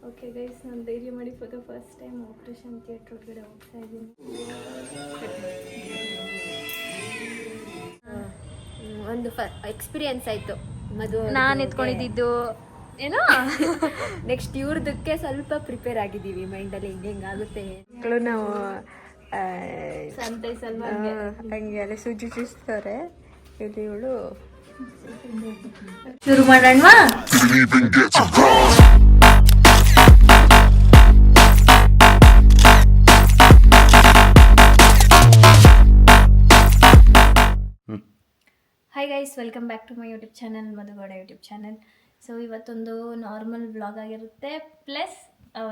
Okay guys, ನಾನು ಧೈರ್ಯ ಮಾಡಿ for first time operation theatre ಒಳಗಡೆ ಹೋಗ್ತಾ ಇದ್ದೀನಿ. ಒಂದು ಎಕ್ಸ್ಪೀರಿಯನ್ಸ್ ಆಯಿತು. ನಾನು ಎತ್ಕೊಂಡಿದ್ದು ಏನೋ ನೆಕ್ಸ್ಟ್ ಇವ್ರದಕ್ಕೆ ಸ್ವಲ್ಪ ಪ್ರಿಪೇರ್ ಆಗಿದ್ದೀವಿ ಮೈಂಡಲ್ಲಿ ಹಿಂಗಾಗುತ್ತೆ ಮಕ್ಕಳು ನಾವು ಸಂತೈಸಲ್ವಾ ಹಂಗೆ ಅಲ್ಲೇ ಸೂಚಿಸ್ತಾರೆ. ಇಲ್ಲಿ ಇವಳು ಶುರು ಮಾಡೋಣವಾ? Hi guys, welcome back to my YouTube channel, Madhu Gowda YouTube channel. So ಇವತ್ತೊಂದು ನಾರ್ಮಲ್ ವ್ಲಾಗ್ ಆಗಿರುತ್ತೆ, ಪ್ಲಸ್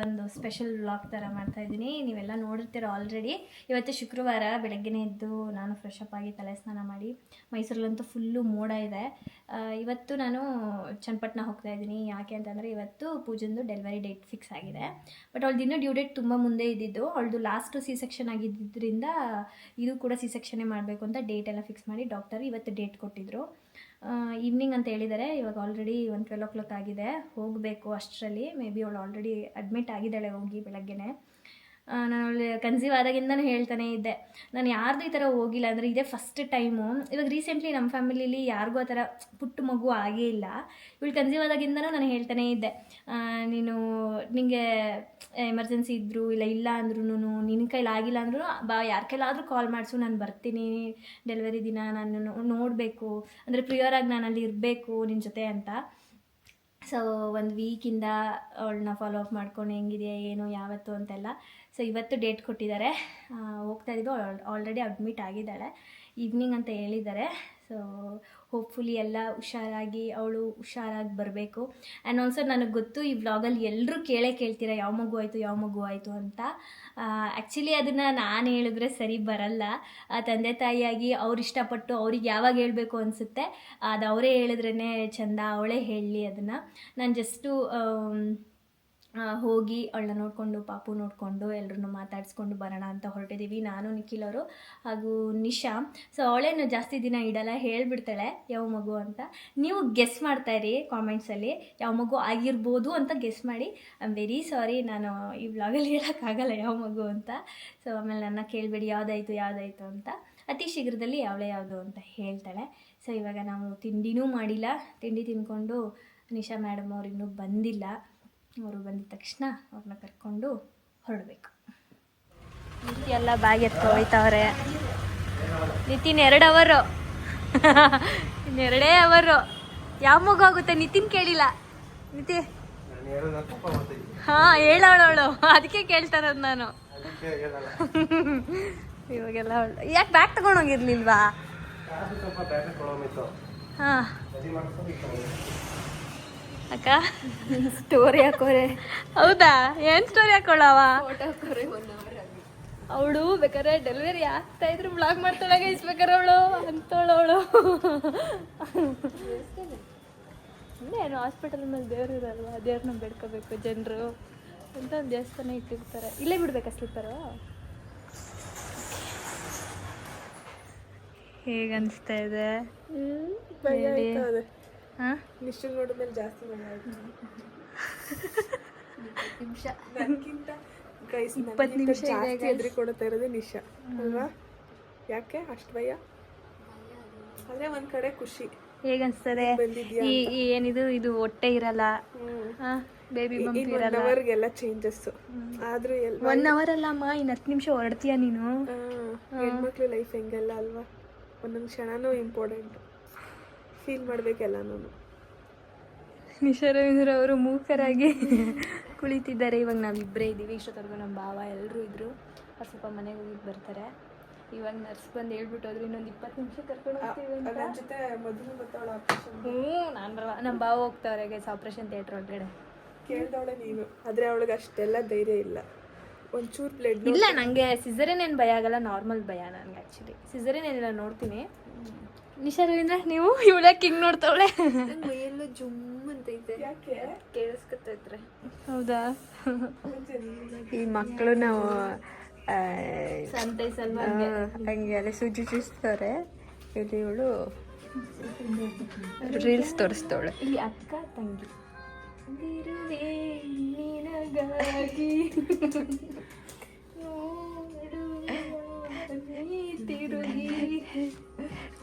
ಒಂದು ಸ್ಪೆಷಲ್ ವ್ಲಾಗ್ ಥರ ಮಾಡ್ತಾಯಿದ್ದೀನಿ. ನೀವೆಲ್ಲ ನೋಡಿರ್ತೀರ ಆಲ್ರೆಡಿ. ಇವತ್ತು ಶುಕ್ರವಾರ, ಬೆಳಗ್ಗೆನೇ ಎದ್ದು ನಾನು ಫ್ರೆಶ್ ಅಪ್ ಆಗಿ ತಲೆ ಸ್ನಾನ ಮಾಡಿ, ಮೈಸೂರಲ್ಲಂತೂ ಫುಲ್ಲು ಮೋಡ ಇದೆ. ಇವತ್ತು ನಾನು ಚನ್ನಪಟ್ಟಣ ಹೋಗ್ತಾಯಿದ್ದೀನಿ. ಯಾಕೆ ಅಂತಂದರೆ ಇವತ್ತು ಪೂಜಂದು ಡೆಲಿವರಿ ಡೇಟ್ ಫಿಕ್ಸ್ ಆಗಿದೆ. ಬಟ್ ಅವಳು ದಿನ ಡ್ಯೂ ಡೇಟ್ ತುಂಬ ಮುಂದೆ ಇದ್ದಿದ್ದು. ಅವಳದು ಲಾಸ್ಟ್ ಸಿ ಸೆಕ್ಷನ್ ಆಗಿದ್ದರಿಂದ ಇದು ಕೂಡ ಸಿ ಸೆಕ್ಷನ್ನೇ ಮಾಡಬೇಕು ಅಂತ ಡೇಟ್ ಎಲ್ಲ ಫಿಕ್ಸ್ ಮಾಡಿ ಡಾಕ್ಟರ್ ಇವತ್ತು ಡೇಟ್ ಕೊಟ್ಟಿದ್ದರು. ಈವ್ನಿಂಗ್ ಅಂತ ಹೇಳಿದ್ದಾರೆ. ಇವಾಗ ಆಲ್ರೆಡಿ 12 o'clock ಆಗಿದೆ. ಹೋಗಬೇಕು ಅಷ್ಟರಲ್ಲಿ. ಮೇ ಬಿ ಅವಳು ಆಲ್ರೆಡಿ ಅಡ್ಮಿಟ್ ಆಗಿದ್ದಾಳೆ ಹೋಗಿ ಬೆಳಗ್ಗೆನೆ. ನಾನು ಅವಳು ಕನ್ಸೀವ್ ಆದಾಗಿಂದನೂ ಹೇಳ್ತಾನೆ ಇದ್ದೆ, ನಾನು ಯಾರ್ದು ಈ ಥರ ಹೋಗಿಲ್ಲ. ಅಂದರೆ ಇದೇ ಫಸ್ಟ್ ಟೈಮು. ಇವಾಗ ರೀಸೆಂಟ್ಲಿ ನಮ್ಮ ಫ್ಯಾಮಿಲೀಲಿ ಯಾರಿಗೂ ಆ ಥರ ಪುಟ್ಟ ಮಗು ಆಗೇ ಇಲ್ಲ. ಇವಳು ಕನ್ಸೀವ್ ಆದಾಗಿಂದನೂ ನಾನು ಹೇಳ್ತಾನೆ ಇದ್ದೆ, ನೀನು ನಿನಗೆ ಎಮರ್ಜೆನ್ಸಿ ಇದ್ದರು ಇಲ್ಲ ಅಂದ್ರೂ ನಿನ್ನ ಕೈಲಿ ಆಗಿಲ್ಲ ಅಂದ್ರೂ ಯಾರ ಕೈಲಾದರೂ ಕಾಲ್ ಮಾಡಿಸು, ನಾನು ಬರ್ತೀನಿ ಡೆಲಿವರಿ ದಿನ, ನಾನು ನೋಡಬೇಕು, ಅಂದರೆ ಪ್ರಿಯರಾಗಿ ನಾನು ಅಲ್ಲಿ ಇರಬೇಕು ನಿನ್ನ ಜೊತೆ ಅಂತ. ಸೊ ಒಂದು ವೀಕಿಂದ ಅವಳನ್ನ ಫಾಲೋ ಅಪ್ ಮಾಡ್ಕೊಂಡು ಹೆಂಗಿದೆಯಾ ಏನು ಯಾವತ್ತು ಅಂತೆಲ್ಲ. ಸೊ ಇವತ್ತು ಡೇಟ್ ಕೊಟ್ಟಿದ್ದಾರೆ. ಹೋಗ್ತಾ ಇದ್ದೀವಿ. ಆಲ್ರೆಡಿ ಅಡ್ಮಿಟ್ ಆಗಿದ್ದಾಳೆ. ಈವ್ನಿಂಗ್ ಅಂತ ಹೇಳಿದ್ದಾರೆ. ಸೊ ಹೋಪ್ಫುಲಿ ಎಲ್ಲ ಹುಷಾರಾಗಿ ಅವಳು ಹುಷಾರಾಗಿ ಬರಬೇಕು. ಆ್ಯಂಡ್ ಆಲ್ಸೋ ನನಗೆ ಗೊತ್ತು ಈ ವ್ಲಾಗಲ್ಲಿ ಎಲ್ಲರೂ ಕೇಳ್ತೀರಾ ಯಾವ ಮಗು ಆಯಿತು ಅಂತ. ಆ್ಯಕ್ಚುಲಿ ಅದನ್ನು ನಾನು ಹೇಳಿದ್ರೆ ಸರಿ ಬರಲ್ಲ. ತಂದೆ ತಾಯಿಯಾಗಿ ಅವ್ರು ಇಷ್ಟಪಟ್ಟು ಅವ್ರಿಗೆ ಯಾವಾಗ ಹೇಳಬೇಕು ಅನಿಸುತ್ತೆ ಅದು ಅವರೇ ಹೇಳಿದ್ರೇ ಚೆಂದ, ಅವಳೇ ಹೇಳಲಿ ಅದನ್ನು. ನಾನು ಜಸ್ಟು ಹೋಗಿ ಅವಳನ್ನ ನೋಡಿಕೊಂಡು ಪಾಪು ನೋಡಿಕೊಂಡು ಎಲ್ಲರೂ ಮಾತಾಡಿಸ್ಕೊಂಡು ಬರೋಣ ಅಂತ ಹೊರಟಿದ್ದೀವಿ. ನಾನು ನಿಖಿಲ್ ಅವರು ಹಾಗೂ ನಿಶಾ. ಸೊ ಅವಳೇನು ಜಾಸ್ತಿ ದಿನ ಇಡಲ್ಲ, ಹೇಳಿಬಿಡ್ತಾಳೆ ಯಾವ ಮಗು ಅಂತ. ನೀವು ಗೆಸ್ ಮಾಡ್ತಾಯಿರಿ ಕಾಮೆಂಟ್ಸಲ್ಲಿ ಯಾವ ಮಗು ಆಗಿರ್ಬೋದು ಅಂತ ಗೆಸ್ ಮಾಡಿ. ಐ ಆಮ್ ವೆರಿ ಸಾರಿ, ನಾನು ಈ ವ್ಲಾಗಲ್ಲಿ ಹೇಳೋಕ್ಕಾಗಲ್ಲ ಯಾವ ಮಗು ಅಂತ. ಸೊ ಆಮೇಲೆ ನನ್ನ ಕೇಳಬೇಡಿ ಯಾವುದಾಯಿತು ಅಂತ. ಅತಿ ಶೀಘ್ರದಲ್ಲಿ ಅವಳೇ ಯಾವುದು ಅಂತ ಹೇಳ್ತಾಳೆ. ಸೊ ಇವಾಗ ನಾವು ತಿಂಡಿನೂ ಮಾಡಿಲ್ಲ. ತಿಂಡಿ ತಿಂದ್ಕೊಂಡು ನಿಶಾ ಮೇಡಮ್ ಅವ್ರು ಇನ್ನೂ ಬಂದಿಲ್ಲ. ಅವರು ಬಂದಿದ ತಕ್ಷಣ ಅವ್ರನ್ನ ಕರ್ಕೊಂಡು ಹೊರಡಬೇಕು. ಎಲ್ಲ ಬ್ಯಾಗ್ ಎತ್ಕೊ ಹೋಯ್ತವ್ರೆ. ನಿತಿನ್ 2 ಅವರು ಇನ್ನು 2 ಅವರು. ಯಾವ ಮಗು ಆಗುತ್ತೆ ನಿತಿನ್ ಕೇಳಿಲ್ಲ. ನಿತಿ ಹಾಂ ಹೇಳವಳು, ಅದಕ್ಕೆ ಕೇಳ್ತಾರದು ನಾನು. ಇವಾಗೆಲ್ಲ ಯಾಕೆ ಬ್ಯಾಗ್ ತಗೊಂಡೋಗಿರ್ಲಿಲ್ವಾ? ಹಾಂ ಅಕ್ಕ ಸ್ಟೋರಿ ಹಾಕೋರೆ. ಹೌದಾ? ಏನು ಸ್ಟೋರಿ ಹಾಕೊಳ್ಳವ? ಅವಳು ಬೇಕಾದ್ರೆ ಡೆಲಿವರಿ ಆಗ್ತಾ ಇದ್ರು ಬ್ಲಾಗ್ ಮಾಡ್ತಾಳೆ ಗೈಸ್. ಬೇಕಾದ್ರೆ ಅವಳು ಅಂತವಳು ಏನು ಹಾಸ್ಪಿಟಲ್ ಮೇಲೆ ದೇವ್ರು ಇರಲ್ವಾ, ದೇವ್ರನ್ನ ಬೇಡ್ಕೋಬೇಕು ಜನರು ಅಂತ ಒಂದು ದೇವಸ್ಥಾನ ಇಟ್ಟಿರ್ತಾರೆ. ಇಲ್ಲೇ ಬಿಡ್ಬೇಕಾ ಸ್ಲಿಪ್ಪರು? ಹೇಗೆ ಅನಿಸ್ತಾ ಇದೆ? ಹಾಂ ನಿಶ್ಚಯ ನೋಡಿದ್ಮೇಲೆ ಜಾಸ್ತಿ ಮನೆ ಆಯ್ತು. 20 ನಿಮಿಷ ನನಗಿಂತ ಗೈಸ್ 20 ನಿಮಿಷ ಜಾಸ್ತಿ ಎದುರಿ ಕೊಡ್ತಾ ಇರೋದೇ ನಿಶಾ ಅಲ್ವಾ? ಯಾಕೆ ಅಷ್ಟು ಭಯ? ಆದರೆ ಒಂದು ಕಡೆ ಖುಷಿ. ಹೇಗೆ ಅನಿಸ್ತದೆ? ಈ ಏನಿದು ಇದು ಹೊಟ್ಟೆ ಇರಲ್ಲ, ಬೇಬಿ ಬಂಪ್ ಇರಲ್ಲ, ಅವರಿಗೆಲ್ಲ ಚೇಂಜಸ್. ಆದರೂ 1 hour ಅಲ್ಲಮ್ಮ, ಇನ್ನು 10 ನಿಮಿಷ ಹೊರಡ್ತೀಯ ನೀನು. ಹೆಣ್ಮಕ್ಳು ಲೈಫ್ ಹೆಂಗೆಲ್ಲ ಅಲ್ವಾ? ಒಂದೊಂದು ಕ್ಷಣನೂ ಇಂಪಾರ್ಟೆಂಟ್. ಫೀಲ್ ಮಾಡಬೇಕೆಲ್ಲನೂ. ನಿಶಾ ರವೀಂದ್ರ ಅವರು ಮೂಕರಾಗಿ ಕುಳಿತಿದ್ದಾರೆ. ಇವಾಗ ನಾವಿಬ್ಬರೇ ಇದ್ದೀವಿ. ಇಷ್ಟೊತ್ತವರೆಗೂ ನಮ್ಮ ಭಾವ ಎಲ್ಲರೂ ಇದ್ದರು. ಸ್ವಲ್ಪ ಮನೆಗೆ ಹೋಗಿದ್ದು ಬರ್ತಾರೆ. ಇವಾಗ ನರ್ಸ್ ಬಂದು ಹೇಳ್ಬಿಟ್ಟು ಹೋದ್ರು ಇನ್ನೊಂದು 20 ನಿಮಿಷ ಕರ್ಕೊಂಡು ಹೋಗ್ತೀವಿ ಅಂತ. ನನ್ನ ಜೊತೆ ಮೊದಲು ಗೊತ್ತಾವಳ ಆಪ್ರೇಷನ್. ನಾನು ಬರಲ್ಲ. ನಮ್ಮ ಭಾವ ಹೋಗ್ತಾವ್ರೆ ಗೈಸ್ ಆಪ್ರೇಷನ್ ಥಿಯೇಟ್ರ್ ಒಳಗಡೆ. ಕೇಳ್ದವಳೆ ನೀನು. ಆದರೆ ಅವಳಿಗೆ ಅಷ್ಟೆಲ್ಲ ಧೈರ್ಯ ಇಲ್ಲ. ಒಂಚೂರು ಬ್ಲಡ್ ಇಲ್ಲ, ನನಗೆ ಸಿಸರಿನ್ ಏನು ಭಯ ಆಗಲ್ಲ, ನಾರ್ಮಲ್ ಭಯ ನನಗೆ. ಆ್ಯಕ್ಚುಲಿ ಸಿಸರಿನ್ ಏನಿಲ್ಲ, ನೋಡ್ತೀನಿ. ನಿಶಾ ರವೀಂದ್ರ ನೀವು ಇವಳಕ್ಕೆ ಹಿಂಗೆ ನೋಡ್ತಾವಳೆ. ಮೈಯೆಲ್ಲ ಜುಮ್ ಅಂತೈತೆ. ಯಾಕೆ ಕೇಳಿಸ್ಕೊತೈತ್ರೆ? ಹೌದಾ? ಈ ಮಕ್ಕಳು ನಾವು ಸಂತೈಸಲ್ವಾ ಹಂಗೆ ಅಲ್ಲೇ ಸೂಚಿಸ್ತಾರೆ. ಇಲ್ಲಿ ಇವಳು ರೀಲ್ಸ್ ತೋರಿಸ್ತವಳೆ. ಇಲ್ಲಿ ಅಕ್ಕ ತಂಗಿ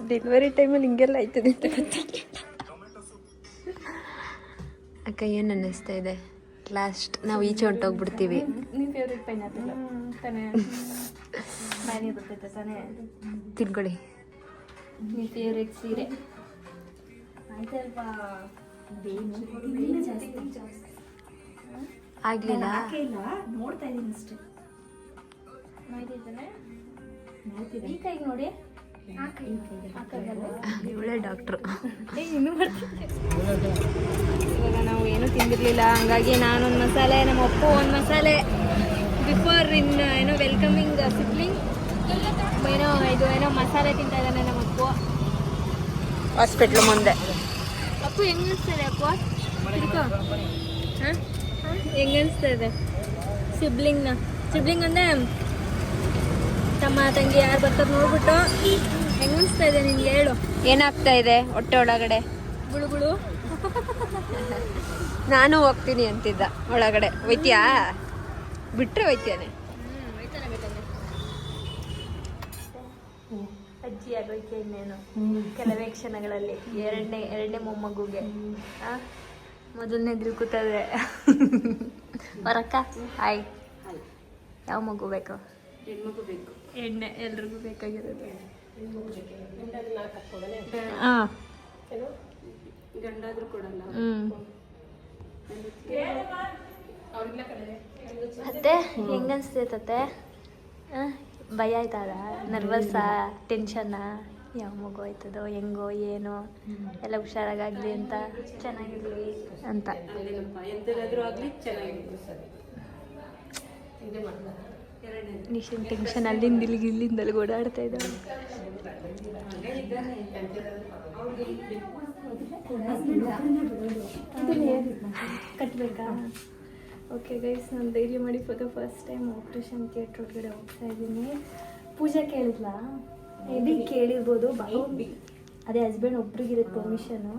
ಡೆಲಿವರಿ ಟೈಮಲ್ಲಿ ಹಿಂಗೆಲ್ಲ ಆಯ್ತದೆ ಅಂತ ಗೊತ್ತಿಲ್ಲ. ಅಕ್ಕ ಏನು ಅನ್ನಿಸ್ತಾ ಇದೆ? ಲಾಸ್ಟ್ ನಾವು ಈಚೆ ಹೊಂಟೋಗ್ಬಿಡ್ತೀವಿ. ನಿಮ್ಮ ಫೇವ್ರೆಟ್ ಪೈನಾಪಲ್ ತಾನೇ? ಬಾಯಿ ಬರ್ತೈತೆ ತಾನೇ? ತಿನ್ಕೊಳ್ಳಿ. ನಿಮ್ಮ ಫೇವ್ರೆಟ್ ಸೀರೆ ಆಯ್ತಲ್ವಾ? ಆಗ್ಲಿಲ್ಲ. ನೋಡ್ತಾ ಇದ್ದೀನಿ ಅಷ್ಟೇ. ನೋಯ್ತಿದ್ದಾನೆ ಈ ಕೈಗೆ ನೋಡಿ. ಇವಳೇ ಡಾಕ್ಟ್ರು. ಇನ್ನೂ ಬರ್ತಿದ್ದೆ. ಇವಾಗ ನಾವು ಏನೂ ತಿಂದಿರಲಿಲ್ಲ, ಹಂಗಾಗಿ ನಾನೊಂದು ಮಸಾಲೆ, ನಮ್ಮ ಅಪ್ಪು ಒಂದು ಮಸಾಲೆ. ಬಿಫೋರ್ ಏನೋ ವೆಲ್ಕಮಿಂಗ್ ಸಿಬ್ಲಿಂಗ್ ಏನೋ ಮಸಾಲೆ ತಿಂತಾ ಇದ್ದಾನೆ ನಮ್ಮ ಅಪ್ಪು. ಹಾಸ್ಪಿಟ್ಲ್ ಮುಂದೆ. ಅಪ್ಪು ಹೆಂಗೆ ಅನಿಸ್ತಾ ಇದೆ ಅಪ್ಪು? ಹಾಂ ಹೆಂಗೆ ಅನಿಸ್ತಾ ಇದೆ? ಸಿಬ್ಲಿಂಗ್ ಅಂದರೆ ತಮ್ಮ ತಂಗಿ ಯಾರು ಬರ್ತಾರೆ ನೋಡ್ಬಿಟ್ಟು ಹೆಂಗೆ ಅನಿಸ್ತಾ ಇದೆ ನಿನ್ಗೆ? ಹೇಳು. ಏನಾಗ್ತಾ ಇದೆ ಹೊಟ್ಟೆ ಒಳಗಡೆ? ಗುಳುಗುಳು. ನಾನು ಹೋಗ್ತೀನಿ ಅಂತಿದ್ದ ಒಳಗಡೆ. ಹೋಯ್ತೀಯಾ? ಬಿಟ್ರೆ ಹೋಯ್ತೀಯಾನೆ. ಅಜ್ಜಿ ಆಗೋಯ್ಕೆ ಇನ್ನೇನು ಕೆಲವೇ ಕ್ಷಣಗಳಲ್ಲಿ. ಎರಡನೇ ಮೊಮ್ಮಗುಗೆ ಮೊದಲನೇದ್ರು ಕೂತದೆ. ಬರಕ್ಕ ಹಾಯ್. ಯಾವ ಮಗು ಬೇಕು? ಹೆಣ್ಮಗು ಬೇಕು. ಎಣ್ಣೆ ಎಲ್ರಿಗೂ ಬೇಕಾಗಿರೋದು. ಹಾಂ ಗಂಡಾದ್ರೂ ಕೊಡಲ್ಲ. ಮತ್ತೆ ಹೆಂಗ ಅನ್ಸ್ತೈತತ್ತೆ? ಭಯ ಆಯ್ತದ? ನರ್ವಸ್ಸಾ? ಟೆನ್ಷನ್ನಾ? ಯಾವ ಮಗು ಆಯ್ತದೋ ಹೆಂಗೋ ಏನೋ ಎಲ್ಲ ಹುಷಾರಾಗಲಿ ಅಂತ, ಚೆನ್ನಾಗಿರ್ಲಿ ಅಂತ. ಎಂತದಾದ್ರೂ ಆಗಲಿ ಚೆನ್ನಾಗಿರ್ಲಿ ಸರ್. ನಿಶನ್ ಟೆನ್ಷನ್ ಅಲ್ಲಿಂದ ಇಲ್ಲಿಂದಲ್ಲಿ ಓಡಾಡ್ತಾ ಇದ್ದಾವೆ. ಕಟ್ಟಬೇಕಾ? ಓಕೆ ಗೈಸ್, ನಾನು ಧೈರ್ಯ ಮಾಡಿ for the first time operation theatre ಒಳಗಡೆ ಹೋಗ್ತಾ ಇದ್ದೀನಿ. ಪೂಜಾ ಕೇಳಿದ್ಲಾ? ಮೇಬಿ ಕೇಳಿರ್ಬೋದು. ಅದೇ ಹಸ್ಬೆಂಡ್ ಒಬ್ರಿಗಿರೋದು ಪರ್ಮಿಷನು,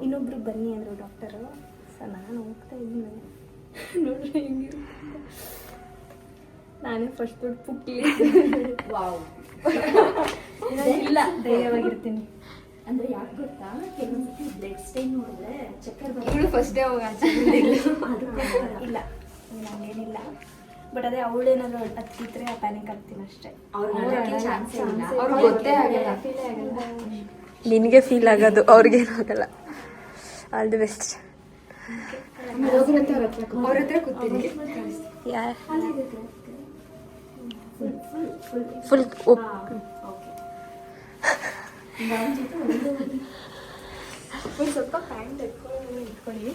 ಇನ್ನೊಬ್ರಿಗೆ ಬನ್ನಿ ಅಂದರು ಡಾಕ್ಟರು. ಸೊ ನಾನು ಹೋಗ್ತಾ ಇದ್ದೀನಿ. ನೋಡ್ರಿ ಹೆಂಗಿರುತ್ತೆ. ನಾನೇ ಫಸ್ಟ್ ದುಡ್ಡು ಪುಕ್ಕಿ ಇಲ್ಲ ಧೈರ್ಯವಾಗಿರ್ತೀನಿ. ಅಂದ್ರೆ ಯಾಕೆ ಗೊತ್ತಾ, ಕೆಲವೊಂದ್ಸತಿ ಬ್ಲಡ್ ಸ್ಟೈನ್ ನೋಡಿದ್ರೆ ಚಕ್ಕರ್ ಫಸ್ಟ್ ಡೇ ಹೋಗ ಇಲ್ಲ ಹಂಗೇನಿಲ್ಲ. ಬಟ್ ಅದೇ ಅವಳೇನಾದ್ರು ಹತ್ತಿದ್ರೆ ಪ್ಯಾನಿಕ್ ಆಗ್ತೀನಿ ಅಷ್ಟೇ. ನಿನಗೆ ಫೀಲ್ ಆಗೋದು, ಅವ್ರಿಗೇನು ಆಗಲ್ಲ. All the best. ಅವ್ರ ಹತ್ರ ಕೂತೀನಿ. ಫುಲ್ ಸ್ವಲ್ಪ ಪ್ಯಾಂಟ್ ಇಟ್ಕೊಳ್ಳಿ.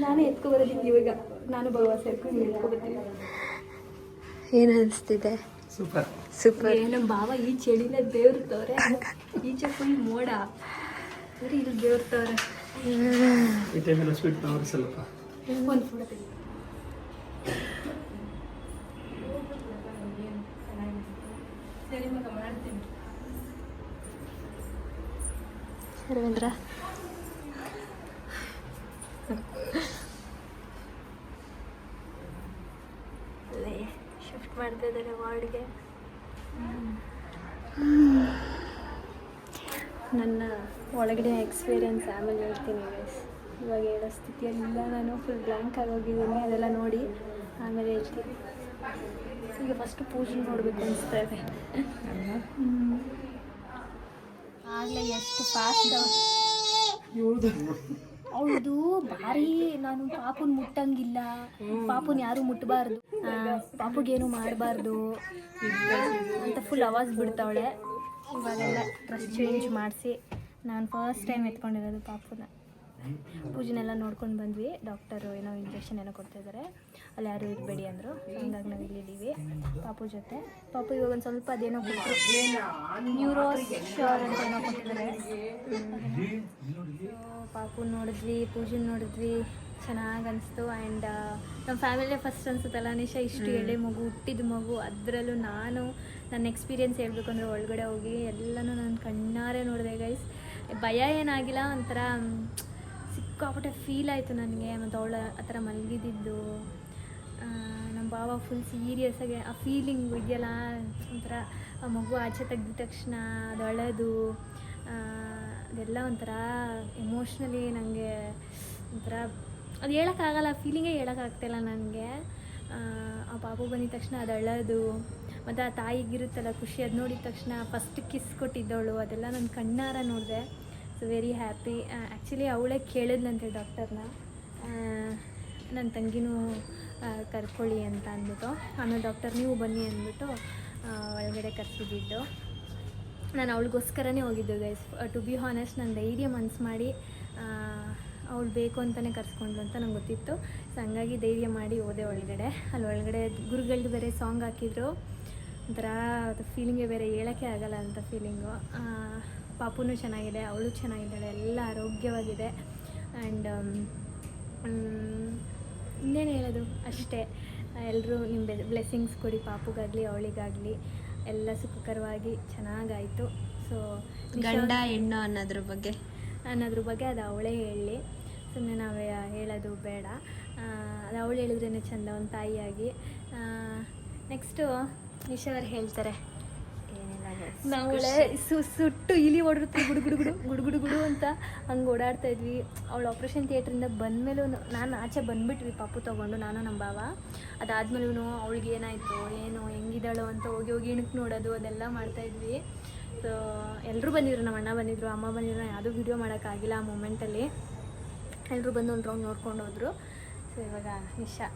ನಾನೇ ಎತ್ಕೊ ಬರೋದಿಲ್ಲ ಇವಾಗ. ನಾನು ಭಗವಾನ್ ಸೇರ್ಕೊಂಡು ಎತ್ಕೊ ಬರ್ತೀನಿ. ಏನು ಅನಿಸ್ತಿದೆ? ಸೂಪರ್. ನಮ್ಮ ಭಾವ ಈ ಚಳಿನ ದೇವ್ರತವ್ರೆ. ಈಚೆ ಫುಲ್ ಮೋಡ, ಸರಿ ಇಲ್ಲಿ ದೇವ್ರತವ್ರೆ. ಒಂದು ಫೋಟೋ ತೆಗಿ. ಸರಿ ಮಗ ಮಾಡ್ತೀನಿ. ರವೀಂದ್ರ ಅಲ್ಲೇ ಶಿಫ್ಟ್ ಮಾಡ್ತಾ ಇದ್ದಾರೆ ವಾರ್ಡ್ಗೆ. ನನ್ನ ಒಳಗಡೆ ಎಕ್ಸ್ಪೀರಿಯನ್ಸ್ ಆಮೇಲೆ ಹೇಳ್ತೀನಿ ಗೈಸ್. ಇವಾಗ ಹೇಳೋ ಸ್ಥಿತಿಯಲ್ಲ, ನಾನು ಫುಲ್ ಬ್ಲ್ಯಾಂಕ್ ಆಗೋಗಿದ್ದೀನಿ. ಅದೆಲ್ಲ ನೋಡಿ ಆಮೇಲೆ ಹೇಳ್ತೀನಿ. ಈಗ ಫಸ್ಟು ಪೂಜೆ ನೋಡಬೇಕು ಅನಿಸ್ತಾ ಇದೆ. ಆಗಲೇ ಎಷ್ಟು ಫಾಸ್ಟ್ ಅವಳದು ಭಾರಿ. ನಾನು ಪಾಪುನ ಮುಟ್ಟಂಗಿಲ್ಲ, ಪಾಪುನ ಯಾರು ಮುಟ್ಟಬಾರ್ದು, ಪಾಪುಗೇನು ಮಾಡಬಾರ್ದು ಅಂತ ಫುಲ್ ಅವಾಜ್ ಬಿಡ್ತಾವಳೆ. ಇವಾಗೆಲ್ಲ ಡ್ರೆಸ್ ಚೇಂಜ್ ಮಾಡಿಸಿ ನಾನು ಫಸ್ಟ್ ಟೈಮ್ ಎತ್ಕೊಂಡಿರೋದು ಪಾಪುನ. ಪೂಜೆನೆಲ್ಲ ನೋಡ್ಕೊಂಡು ಬಂದ್ವಿ. ಡಾಕ್ಟರು ಏನೋ ಇಂಜೆಕ್ಷನ್ ಏನೋ ಕೊಡ್ತಾಯಿದ್ದಾರೆ, ಅಲ್ಲಿ ಯಾರೂ ಇರಬೇಡಿ ಅಂದರು. ಹಂಗಾಗಿ ನಾವು ಇಲ್ಲಿದ್ದೀವಿ ಪಾಪು ಜೊತೆ. ಪಾಪು ಇವಾಗ ಒಂದು ಸ್ವಲ್ಪ ಅದೇನೋ ಕೊಟ್ಟರು, ನ್ಯೂರೋ ಶ್ಯೂರ್ ಅಂತ ಏನೋ ಕೊಟ್ಟಿದ್ದಾರೆ. ಪಾಪು ನೋಡಿದ್ವಿ, ಪೂಜೆ ನೋಡಿದ್ವಿ, ಚೆನ್ನಾಗಿ ಅನಿಸ್ತು. ಆ್ಯಂಡ್ ನಮ್ಮ ಫ್ಯಾಮಿಲಿಯೇ ಫಸ್ಟ್ ಅನಿಸುತ್ತಲ್ಲ ನಿಶಾ, ಇಷ್ಟು ಎಳೆ ಮಗು, ಹುಟ್ಟಿದ ಮಗು. ಅದರಲ್ಲೂ ನಾನು ನನ್ನ ಎಕ್ಸ್ಪೀರಿಯೆನ್ಸ್ ಹೇಳಬೇಕು ಅಂದರೆ ಒಳಗಡೆ ಹೋಗಿ ಎಲ್ಲನೂ ನಾನು ಕಣ್ಣಾರೆ ನೋಡಿದೆ ಗೈಸ್. ಭಯ ಏನಾಗಿಲ್ಲ, ಒಂಥರ ಸಿಕ್ಕಾಪಟ್ಟೆ ಫೀಲ್ ಆಯಿತು ನನಗೆ. ಮತ್ತು ಅವಳು ಆ ಥರ ಮಲಗಿದ್ದು, ನಮ್ಮ ಬಾವ ಫುಲ್ ಸೀರಿಯಸ್ಸಾಗಿ ಆ ಫೀಲಿಂಗು ಇದೆಯಲ್ಲ, ಒಂಥರ ಆ ಮಗು ಆಚೆ ತೆಗ್ದ ತಕ್ಷಣ ಅದು ಅಳೋದು, ಅದೆಲ್ಲ ಒಂಥರ ಎಮೋಷ್ನಲಿ ನನಗೆ ಒಂಥರ ಅದು ಹೇಳೋಕ್ಕಾಗಲ್ಲ, ಫೀಲಿಂಗೇ ಹೇಳೋಕ್ಕಾಗ್ತಾಯಿಲ್ಲ ನನಗೆ. ಆ ಪಾಪು ಬಂದಿದ ತಕ್ಷಣ ಅದು ಅಳೋದು, ಮತ್ತು ಆ ತಾಯಿಗಿರುತ್ತಲ್ಲ ಖುಷಿ, ಅದು ನೋಡಿದ ತಕ್ಷಣ ಫಸ್ಟ್ ಕಿಸ್ ಕೊಟ್ಟಿದ್ದವಳು, ಅದೆಲ್ಲ ನನ್ನ ಕಣ್ಣಾರ ನೋಡಿದೆ. So very happy. ಆ್ಯಕ್ಚುಲಿ ಅವಳೇ ಕೇಳಿದ್ಲಂತೆ ಡಾಕ್ಟರ್ನ, ನನ್ನ ತಂಗಿನೂ ಕರ್ಕೊಳ್ಳಿ ಅಂತ ಅಂದ್ಬಿಟ್ಟು. ಆಮೇಲೆ ಡಾಕ್ಟರ್ ನೀವು ಬನ್ನಿ ಅಂದ್ಬಿಟ್ಟು ಒಳಗಡೆ ಕರ್ಸಿದ್ದು. ನಾನು ಅವಳಿಗೋಸ್ಕರನೇ ಹೋಗಿದ್ದು ಗೈಸ್. ಟು ಬಿ ಹಾನೆಸ್ಟ್, ನಾನು ಧೈರ್ಯ ಮನ್ಸು ಮಾಡಿ ಅವಳು ಬೇಕು ಅಂತಲೇ ಕರ್ಸ್ಕೊಂಡ್ಲು ಅಂತ ನಂಗೆ ಗೊತ್ತಿತ್ತು. ಸೊ ಹಂಗಾಗಿ ಧೈರ್ಯ ಮಾಡಿ ಹೋದೆ ಒಳಗಡೆ. ಅಲ್ಲಿ ಒಳಗಡೆ ಗುರುಗಳದ್ದು ಬೇರೆ ಸಾಂಗ್ ಹಾಕಿದ್ರು, ಒಂಥರ ಅದು ಫೀಲಿಂಗೇ ಬೇರೆ, ಹೇಳೋಕ್ಕೆ ಆಗಲ್ಲ ಅಂತ ಫೀಲಿಂಗು. ಪಾಪುನೂ ಚೆನ್ನಾಗಿದೆ, ಅವಳು ಚೆನ್ನಾಗಿದ್ದಾಳೆ, ಎಲ್ಲ ಆರೋಗ್ಯವಾಗಿದೆ. ಆ್ಯಂಡ್ ಇನ್ನೇನು ಹೇಳೋದು, ಅಷ್ಟೇ. ಎಲ್ಲರೂ ನಿಮ್ಮ ಬ್ಲೆಸ್ಸಿಂಗ್ಸ್ ಕೊಡಿ, ಪಾಪುಗಾಗಲಿ ಅವಳಿಗಾಗಲಿ ಎಲ್ಲ ಸುಖಕರವಾಗಿ ಚೆನ್ನಾಗಾಯಿತು. ಸೊ ಗಂಡ ಹೆಣ್ಣು ಅನ್ನೋದ್ರ ಬಗ್ಗೆ ಅದು ಅವಳೇ ಹೇಳಲಿ, ಸುಮ್ಮನೆ ನಾವೇ ಹೇಳೋದು ಬೇಡ. ಅದು ಅವಳು ಹೇಳಿದ್ರೇ ಚೆಂದ ಒಂದು ತಾಯಿಯಾಗಿ. ನೆಕ್ಸ್ಟು ನಿಶಾ ಅವ್ರು ಹೇಳ್ತಾರೆ. ನಾವಳೆ ಸುಟ್ಟು ಇಲಿ ಓಡಿರುತ್ತೆ ಗುಡು ಅಂತ ಹಂಗೆ ಓಡಾಡ್ತಾ ಇದ್ವಿ. ಅವಳು ಆಪ್ರೇಷನ್ ಥಿಯೇಟ್ರಿಂದ ಬಂದಮೇಲೂ ನಾನು ಆಚೆ ಬಂದುಬಿಟ್ವಿ ಪಾಪು ತೊಗೊಂಡು, ನಾನು ನಮ್ಮ ಭಾವ. ಅದಾದಮೇಲೂ ಅವಳಿಗೆ ಏನಾಯಿತು ಏನು ಹೆಂಗಿದ್ದಾಳೋ ಅಂತ ಹೋಗಿ ಇಣಕ್ಕೆ ನೋಡೋದು ಅದೆಲ್ಲ ಮಾಡ್ತಾಯಿದ್ವಿ. ಸೊ ಎಲ್ಲರೂ ಬಂದಿದ್ರು, ನಮ್ಮ ಅಣ್ಣ ಬಂದಿದ್ರು, ಅಮ್ಮ ಬಂದಿದ್ರು. ಯಾವುದೂ ವೀಡಿಯೋ ಮಾಡೋಕ್ಕಾಗಿಲ್ಲ ಆ ಮೂಮೆಂಟಲ್ಲಿ. ಎಲ್ಲರೂ ಬಂದು ಒಂದು ರೌಂಡ್ ನೋಡ್ಕೊಂಡು ಹೋದರು. ಸೊ ಇವಾಗ ನಿಶಾ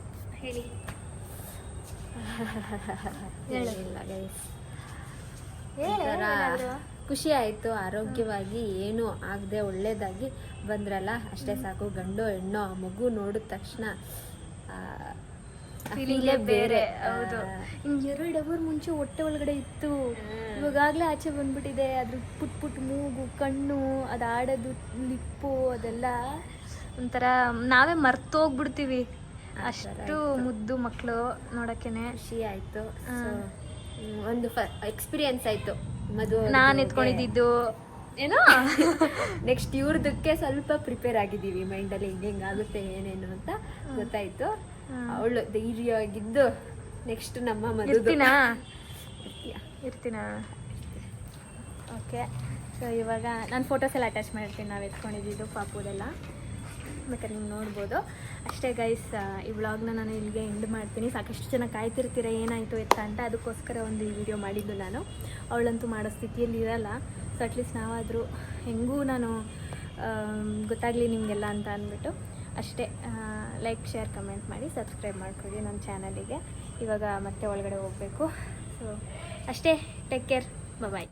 ಹೇಳಿ. ಇಲ್ಲ ಗೈಸ್, ಖುಷಿ ಆಯಿತು. ಆರೋಗ್ಯವಾಗಿ ಏನೂ ಆಗದೆ ಒಳ್ಳೇದಾಗಿ ಬಂದ್ರಲ್ಲ, ಅಷ್ಟೇ ಸಾಕು. ಗಂಡು ಹೆಣ್ಣು ಆ ಮಗು ನೋಡಿದ ತಕ್ಷಣ ಫೀಲಿಂಗೇ ಬೇರೆ. ಹೌದು, ಹಿಂಗೆ 2 ಅವರ್ ಮುಂಚೆ ಹೊಟ್ಟೆ ಒಳಗಡೆ ಇತ್ತು, ಇವಾಗಲೇ ಆಚೆ ಬಂದ್ಬಿಟ್ಟಿದೆ. ಅದ್ರ ಪುಟ್ ಮೂಗು, ಕಣ್ಣು, ಅದು ಆಡೋದು, ಲಿಪ್ಪು, ಅದೆಲ್ಲ ಒಂಥರ ನಾವೇ ಮರ್ತೋಗ್ಬಿಡ್ತೀವಿ, ಅಷ್ಟು ಮುದ್ದು ಮಕ್ಕಳು ನೋಡೋಕ್ಕೇನೆ. ಖುಷಿ ಆಯಿತು. ಒಂದು ಎಕ್ಸ್ಪೀರಿಯನ್ಸ್ ಆಯಿತು ಮದುವೆ. ನಾನು ಎತ್ಕೊಂಡಿದ್ದು ಏನೋ ನೆಕ್ಸ್ಟ್ ಇವ್ರದಕ್ಕೆ ಸ್ವಲ್ಪ ಪ್ರಿಪೇರ್ ಆಗಿದ್ದೀವಿ ಮೈಂಡಲ್ಲಿ, ಹೆಂಗೆ ಆಗುತ್ತೆ ಏನೇನು ಅಂತ ಗೊತ್ತಾಯಿತು. ಅವಳು ಧೈರ್ಯವಾಗಿದ್ದು ನೆಕ್ಸ್ಟ್ ನಮ್ಮ ಮದುವೆ ಇರ್ತೀನಾ? ಓಕೆ. ಸೊ ಇವಾಗ ನಾನು ಫೋಟೋಸ್ ಎಲ್ಲ ಅಟ್ಯಾಚ್ ಮಾಡಿರ್ತೀನಿ, ನಾವು ಎತ್ಕೊಂಡಿದ್ದು ಪಾಪುದೆಲ್ಲ, ಬೇಕಾದ್ರೆ ನೀವು ನೋಡ್ಬೋದು. ಅಷ್ಟೇ ಗೈಸ್, ಈ ವ್ಲಾಗ್ನ ನಾನು ಇಲ್ಲಿಗೆ ಎಂಡ್ ಮಾಡ್ತೀನಿ. ಸಾಕಷ್ಟು ಜನ ಕಾಯ್ತಿರ್ತೀರ ಏನಾಯಿತು ಎತ್ತ ಅಂತ, ಅದಕ್ಕೋಸ್ಕರ ಒಂದು ಈ ವಿಡಿಯೋ ಮಾಡಿದ್ದು ನಾನು. ಅವಳಂತೂ ಮಾಡೋ ಸ್ಥಿತಿಯಲ್ಲಿ ಇರಲ್ಲ. ಸೊ ಅಟ್ಲೀಸ್ಟ್ ನಾವಾದರೂ ಹೆಂಗೂ ನಾನು ಗೊತ್ತಾಗಲಿ ನಿಮಗೆಲ್ಲ ಅಂತ ಅಂದ್ಬಿಟ್ಟು ಅಷ್ಟೇ. ಲೈಕ್, ಶೇರ್, ಕಮೆಂಟ್ ಮಾಡಿ, ಸಬ್ಸ್ಕ್ರೈಬ್ ಮಾಡ್ಕೊಳ್ಳಿ ನನ್ನ ಚಾನಲಿಗೆ. ಇವಾಗ ಮತ್ತೆ ಒಳಗಡೆ ಹೋಗಬೇಕು. ಸೊ ಅಷ್ಟೇ, ಟೇಕ್ ಕೇರ್, ಬಾಯ್.